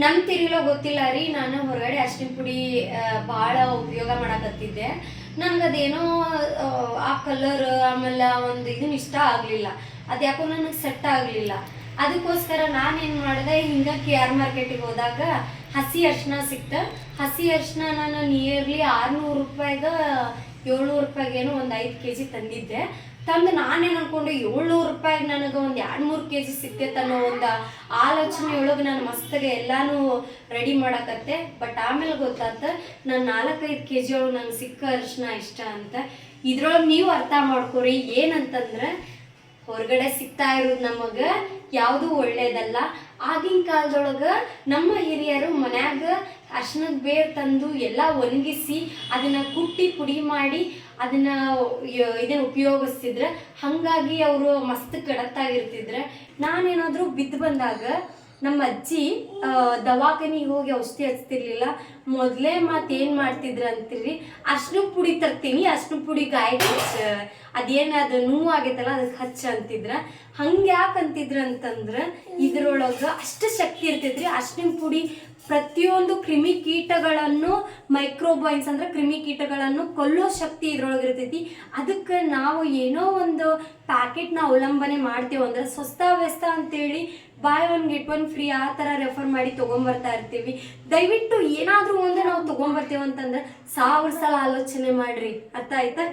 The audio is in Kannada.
ನಂಬ್ತಿರಿಲ್ಲ ಗೊತ್ತಿಲ್ಲ ರೀ. ನಾನು ಹೊರಗಡೆ ಅರ್ಶಿನ ಪುಡಿ ಭಾಳ ಉಪಯೋಗ ಮಾಡಕತ್ತಿದ್ದೆ. ನನಗದೇನೋ ಆ ಕಲರ್ ಆಮೇಲೆ ಒಂದು ಇದನ್ನ ಇಷ್ಟ ಆಗಲಿಲ್ಲ. ಅದು ಯಾಕೋ ನನಗೆ ಸೆಟ್ ಆಗಲಿಲ್ಲ. ಅದಕ್ಕೋಸ್ಕರ ನಾನೇನು ಮಾಡಿದೆ, ಹಿಂಗೆ KR ಮಾರ್ಕೆಟಿಗೆ ಹೋದಾಗ ಹಸಿ ಅರಿಶಿನ ಸಿಕ್ತ. ಹಸಿ ಅರಿಶಿನ ನಾನು ನಿಯರ್ಲಿ 600 ರೂಪಾಯಿಗೆ 700 ರೂಪಾಯಿಗೇನೋ ಒಂದು 5 kg ತಂದಿದ್ದೆ. ತಂದು ನಾನೇನು ಅನ್ಕೊಂಡೆ 700 ರೂಪಾಯಿಗೆ ನನಗೆ ಒಂದು 2-3 kg ಸಿಕ್ತೈತೆ ಅನ್ನೋ ಒಂದು ಆಲೋಚನೆಯೊಳಗೆ ನಾನು ಮಸ್ತಿಗೆ ಎಲ್ಲಾನು ರೆಡಿ ಮಾಡಕತ್ತೆ. ಬಟ್ ಆಮೇಲೆ ಗೊತ್ತಾತ ನಾನು 4-5 kg ಒಳಗೆ ನಂಗೆ ಸಿಕ್ಕ ಅರಿಶಿನ ಇಷ್ಟ ಅಂತ. ಇದ್ರೊಳಗೆ ನೀವು ಅರ್ಥ ಮಾಡ್ಕೊರಿ ಏನಂತಂದ್ರೆ, ಹೊರಗಡೆ ಸಿಗ್ತಾ ಇರೋದು ನಮಗೆ ಯಾವುದು ಒಳ್ಳೇದಲ್ಲ. ಆಗಿನ ಕಾಲದೊಳಗೆ ನಮ್ಮ ಹಿರಿಯರು ಮನ್ಯಾಗ ಅರ್ಶಿನದ ಬೇರು ತಂದು ಎಲ್ಲ ಒಣಗಿಸಿ ಅದನ್ನು ಕುಟ್ಟಿ ಪುಡಿ ಮಾಡಿ ಅದನ್ನು ಇದನ್ನು ಉಪಯೋಗಿಸ್ತಿದ್ರೆ. ಹಾಗಾಗಿ ಅವರು ಮಸ್ತ್ ಕಡತ್ತಾಗಿರ್ತಿದ್ರೆ. ನಾನೇನಾದರೂ ಬಿದ್ದು ಬಂದಾಗ ನಮ್ಮ ಅಜ್ಜಿ ದವಾಖಾನಿಗೆ ಹೋಗಿ ಔಷಧಿ ಹಚ್ತಿರ್ಲಿಲ್ಲ. ಮೊದಲೇ ಏನು ಮಾಡ್ತಿದ್ರು ಅಂತೀರಿ, ಅರ್ಶಿನ ಪುಡಿ ತರ್ತೀನಿ, ಅರ್ಶಿನ ಪುಡಿ ಗಾಯಕ್ಕೆ ಹಚ್ಚ, ಅದೇನು ಅದು ನೋವು ಆಗೈತಲ್ಲ ಅದಕ್ಕೆ ಹಚ್ಚ ಅಂತಿದ್ರ. ಹಂಗೆ ಯಾಕೆ ಅಂತಿದ್ರು ಅಂತಂದ್ರೆ, ಇದ್ರೊಳಗೆ ಅಷ್ಟು ಶಕ್ತಿ ಇರ್ತೈತ್ರಿ. ಅರ್ಶಿನ ಪುಡಿ ಪ್ರತಿಯೊಂದು ಕ್ರಿಮಿಕೀಟಗಳನ್ನು, ಮೈಕ್ರೋಬೈನ್ಸ್ ಅಂದ್ರೆ ಕ್ರಿಮಿಕೀಟಗಳನ್ನು ಕೊಲ್ಲೋ ಶಕ್ತಿ ಇದ್ರೊಳಗೆ ಇರ್ತೈತಿ. ಅದಕ್ಕೆ ನಾವು ಏನೋ ಒಂದು ಪ್ಯಾಕೆಟ್ನ ಅವಲಂಬನೆ ಮಾಡ್ತೀವಿ ಅಂದ್ರೆ ಸ್ವಸ್ಥ ಅಂತೇಳಿ ಬಾಯ್ 1 get 1 ಫ್ರೀ ಆ ಥರ ರೆಫರ್ ಮಾಡಿ ತೊಗೊಂಬರ್ತಾ ಇರ್ತೀವಿ. ದಯವಿಟ್ಟು ಏನಾದರೂ ಒಂದು ನಾವು ತೊಗೊಂಬರ್ತೀವಿ ಅಂತಂದ್ರೆ 1000 ಸಲ ಆಲೋಚನೆ ಮಾಡ್ರಿ. ಅರ್ಥ ಆಯ್ತಾ?